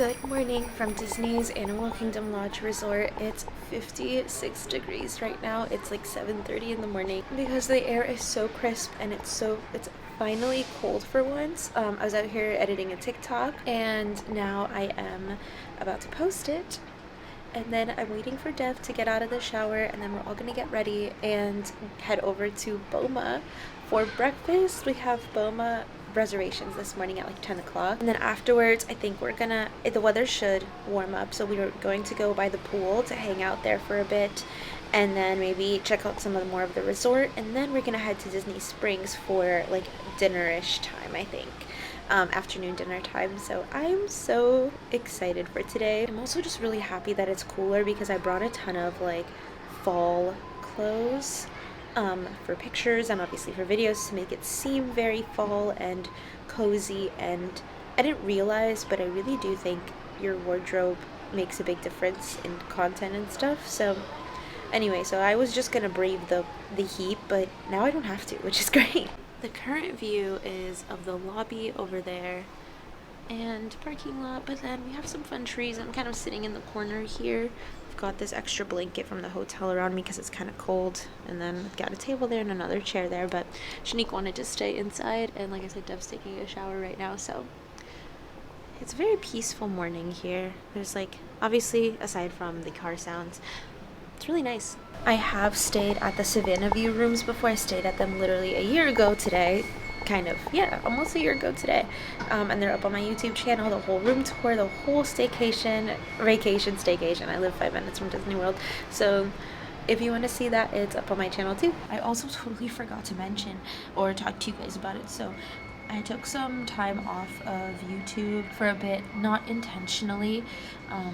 Good morning from Disney's Animal Kingdom Lodge Resort. It's 56 degrees right now. It's like 7:30 in the morning because the air is so crisp and it's finally cold for once. I was out here editing a TikTok and now I am about to post it. And then I'm waiting for Dev to get out of the shower, and then we're all gonna get ready and head over to Boma for breakfast. We have Boma reservations this morning at like 10 o'clock. And then afterwards, I think the weather should warm up, so we are going to go by the pool to hang out there for a bit and then maybe check out some more of the resort. And then we're gonna head to Disney Springs for like dinner-ish time, I think. Afternoon dinner time. So I'm so excited for today. I'm also just really happy that it's cooler because I brought a ton of like fall clothes for pictures and obviously for videos to make it seem very fall and cozy. And I didn't realize, but I really do think your wardrobe makes a big difference in content and stuff. So anyway, so I was just gonna brave the heat, but now I don't have to, which is great. The current view is of the lobby over there and parking lot, but then we have some fun trees. I'm kind of sitting in the corner here. I've got this extra blanket from the hotel around me because it's kind of cold, and then I've got a table there and another chair there, but Shanique wanted to stay inside, and like I said, Dev's taking a shower right now, so it's a very peaceful morning here. There's like, obviously, aside from the car sounds, it's really nice. I have stayed at the Savannah View rooms before. I stayed at them literally a year ago today. Almost a year ago today. And they're up on my YouTube channel, the whole room tour, the whole staycation. I live 5 minutes from Disney World. So if you want to see that, it's up on my channel too. I also totally forgot to mention or talk to you guys about it. So I took some time off of YouTube for a bit, not intentionally.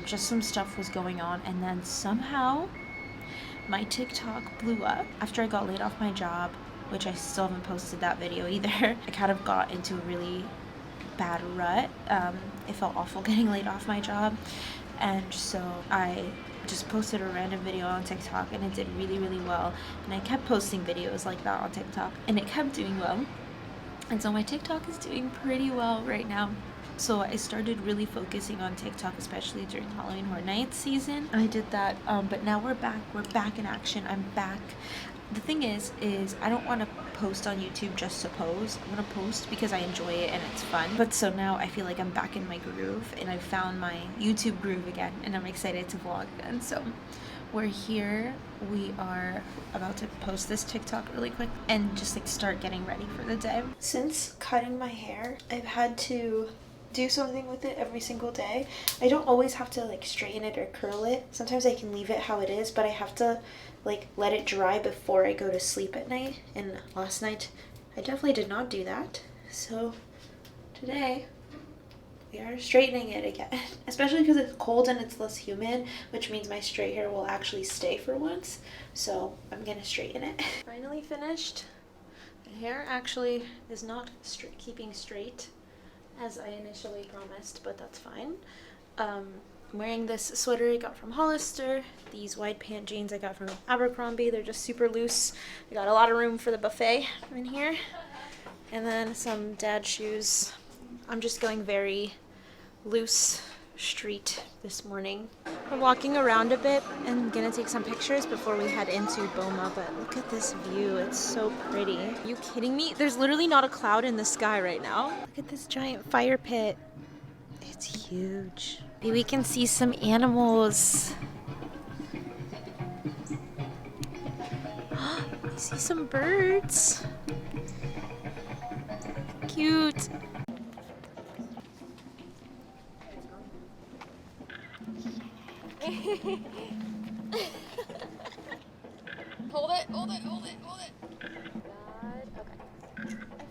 Just some stuff was going on, and then somehow my TikTok blew up after I got laid off my job, which I still haven't posted that video either. I kind of got into a really bad rut. It felt awful getting laid off my job, and so I just posted a random video on TikTok, and it did really, really well. And I kept posting videos like that on TikTok, and it kept doing well. And so my TikTok is doing pretty well right now. So I started really focusing on TikTok, especially during Halloween Horror Nights season. I did that, but now we're back in action. I'm back. The thing is I don't want to post on YouTube just to post. I want to post because I enjoy it and it's fun. But so now I feel like I'm back in my groove, and I've found my YouTube groove again, and I'm excited to vlog again. So we're here. We are about to post this TikTok really quick and just like start getting ready for the day. Since cutting my hair, I've had to do something with it every single day. I don't always have to like straighten it or curl it. Sometimes I can leave it how it is, but I have to like let it dry before I go to sleep at night. And last night I definitely did not do that. So today we are straightening it again, especially because it's cold and it's less humid, which means my straight hair will actually stay for once. So I'm gonna straighten it. Finally finished. The hair actually is not keeping straight as I initially promised, but that's fine. I'm wearing this sweater I got from Hollister. These wide pant jeans I got from Abercrombie. They're just super loose. I got a lot of room for the buffet in here. And then some dad shoes. I'm just going very loose street this morning. I'm walking around a bit and gonna take some pictures before we head into Boma, but look at this view. It's so pretty. Are you kidding me? There's literally not a cloud in the sky right now. Look at this giant fire pit. It's huge. Maybe we can see some animals. I see some birds. Cute. Hold it. God, okay.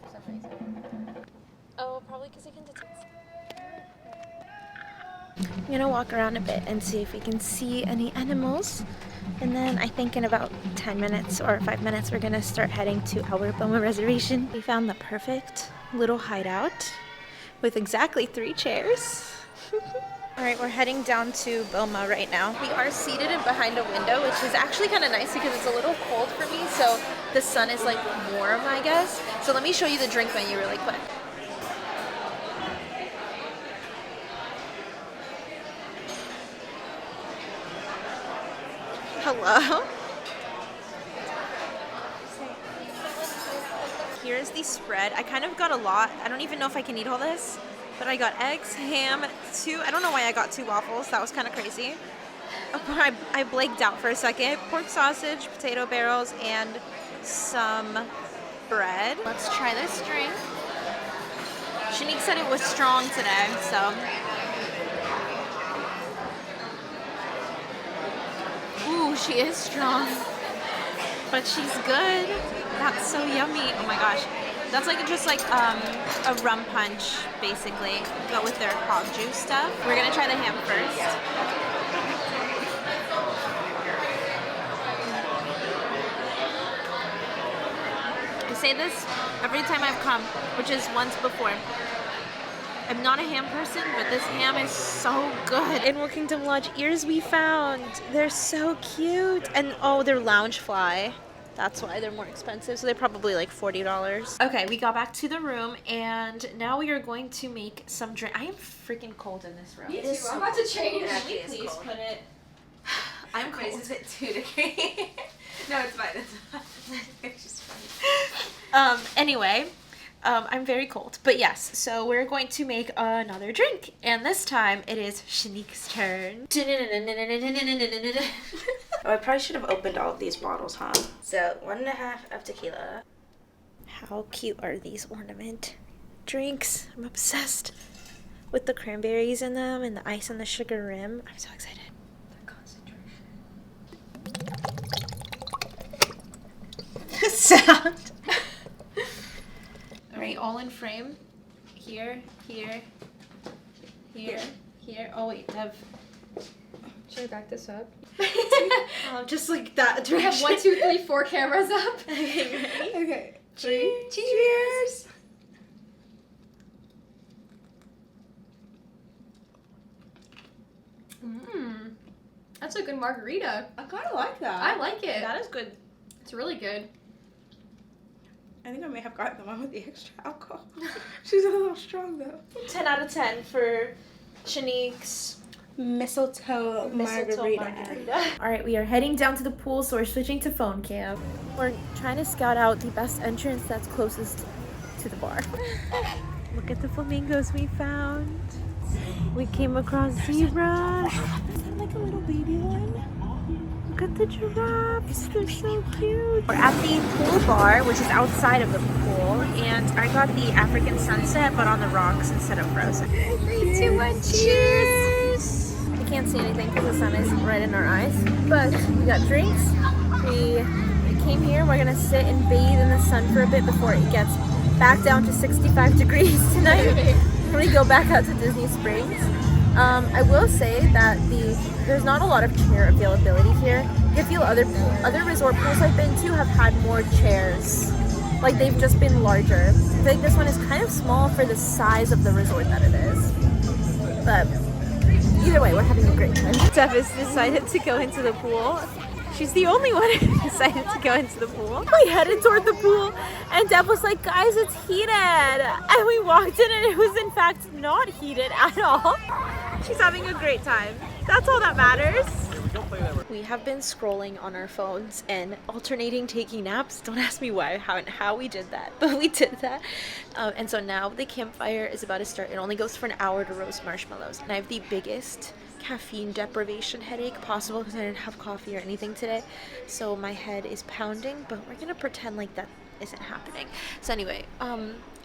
For some reason. Oh, probably because I can detect. I'm gonna walk around a bit and see if we can see any animals. And then I think in about 10 minutes or 5 minutes, we're gonna start heading to our Boma reservation. We found the perfect little hideout with exactly 3 chairs. Alright, we're heading down to Boma right now. We are seated behind a window, which is actually kind of nice because it's a little cold for me, so the sun is like warm, I guess. So let me show you the drink menu really quick. Hello. Here's the spread. I kind of got a lot. I don't even know if I can eat all this, but I got eggs, ham, I don't know why I got 2 waffles. That was kind of crazy. I blanked out for a second. Pork sausage, potato barrels, and some bread. Let's try this drink. Shanique said it was strong today, so. Ooh, she is strong, but she's good. That's so yummy. Oh my gosh. That's like just like a rum punch, basically, but with their hog juice stuff. We're gonna try the ham first. I say this every time I've come, which is once before. I'm not a ham person, but this ham is so good. In Workington Lodge, ears we found. They're so cute. And oh, they're lounge fly. That's why they're more expensive. So they're probably like $40. Okay, we got back to the room and now we are going to make some drink. I am freaking cold in this room. Me too. I'm about to change. Can we please put it? I'm cold. Is it 2 degrees? No, it's fine. It's fine. It's just funny. Anyway. I'm very cold, but yes, so we're going to make another drink, and this time it is Shanique's turn. Oh, I probably should have opened all of these bottles, huh? So, 1.5 of tequila. How cute are these ornament drinks? I'm obsessed with the cranberries in them and the ice and the sugar rim. I'm so excited. The concentration. Sound. Alright, all in frame. Here, here, here, here. Oh wait, Dev. Should I back this up? Just like that direction. We have 1, 2, 3, 4 cameras up. Okay, ready? Okay. Cheers. Mmm. That's a good margarita. I kind of like that. I like it. That is good. It's really good. I think I may have gotten the one with the extra alcohol. She's a little strong though. 10 out of 10 for Shanique's Mistletoe margarita. Alright, we are heading down to the pool, so we're switching to phone cam. We're trying to scout out the best entrance that's closest to the bar. Look at the flamingos we found. We came across zebras. Is that like a little baby one? Look at the giraffes, they're so cute. We're at the pool bar, which is outside of the pool, and I got the African sunset, but on the rocks instead of frozen. 3, 2, 1, cheers! I can't see anything because the sun is right in our eyes, but we got drinks. We came here, we're gonna sit and bathe in the sun for a bit before it gets back down to 65 degrees tonight. We're gonna go back out to Disney Springs. I will say that there's not a lot of chair availability here. I feel other resort pools I've been to have had more chairs. Like they've just been larger. I feel like this one is kind of small for the size of the resort that it is. But either way, we're having a great time. Steph has decided to go into the pool. She's the only one who decided to go into the pool. We headed toward the pool and Deb was like, guys, it's heated. And we walked in and it was in fact not heated at all. She's having a great time. That's all that matters. We have been scrolling on our phones and alternating taking naps. Don't ask me why, how we did that, but we did that. And so now the campfire is about to start. It only goes for an hour to roast marshmallows. And I have the biggest caffeine deprivation headache possible because I didn't have coffee or anything today. So my head is pounding, but we're gonna pretend like that isn't happening. So anyway,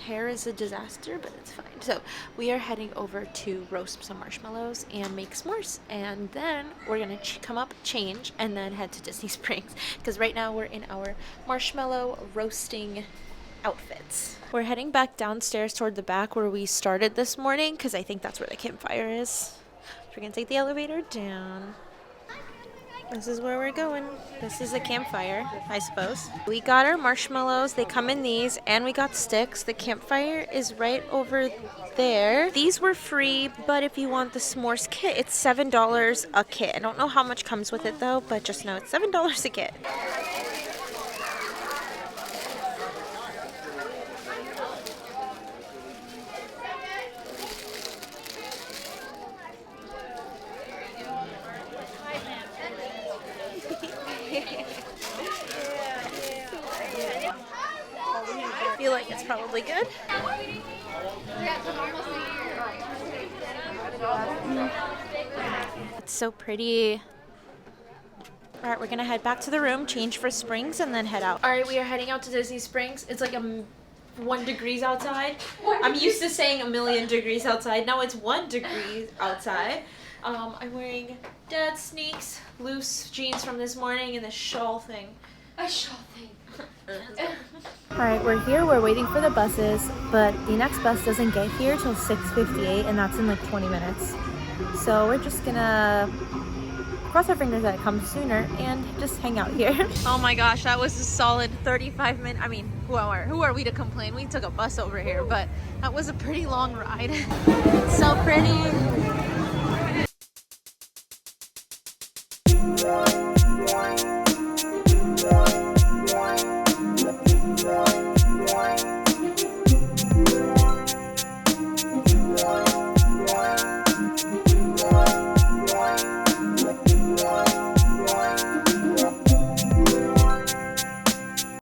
hair is a disaster, but it's fine. So we are heading over to roast some marshmallows and make s'mores, and then we're gonna come up, change, and then head to Disney Springs because right now we're in our marshmallow roasting outfits. We're heading back downstairs toward the back where we started this morning because I think that's where the campfire is. We're gonna take the elevator down. This is where we're going. This is a campfire, I suppose. We got our marshmallows. They come in these, and we got sticks. The campfire is right over there. These were free, but if you want the s'mores kit, it's $7 a kit. I don't know how much comes with it though, but just know it's $7 a kit. I feel like it's probably good. It's so pretty. All right, we're gonna head back to the room, change for Springs, and then head out. All right, we are heading out to Disney Springs. It's like 1 degree outside. I'm used to saying 1,000,000 degrees outside. Now it's 1 degree outside. I'm wearing dad's sneaks, loose jeans from this morning, and this shawl thing. A shawl thing. Alright, we're here, we're waiting for the buses, but the next bus doesn't get here till 6:58, and that's in like 20 minutes. So we're just gonna cross our fingers that it comes sooner and just hang out here. Oh my gosh, that was a solid 35 minutes. I mean, who are we to complain? We took a bus over here, but that was a pretty long ride. So pretty.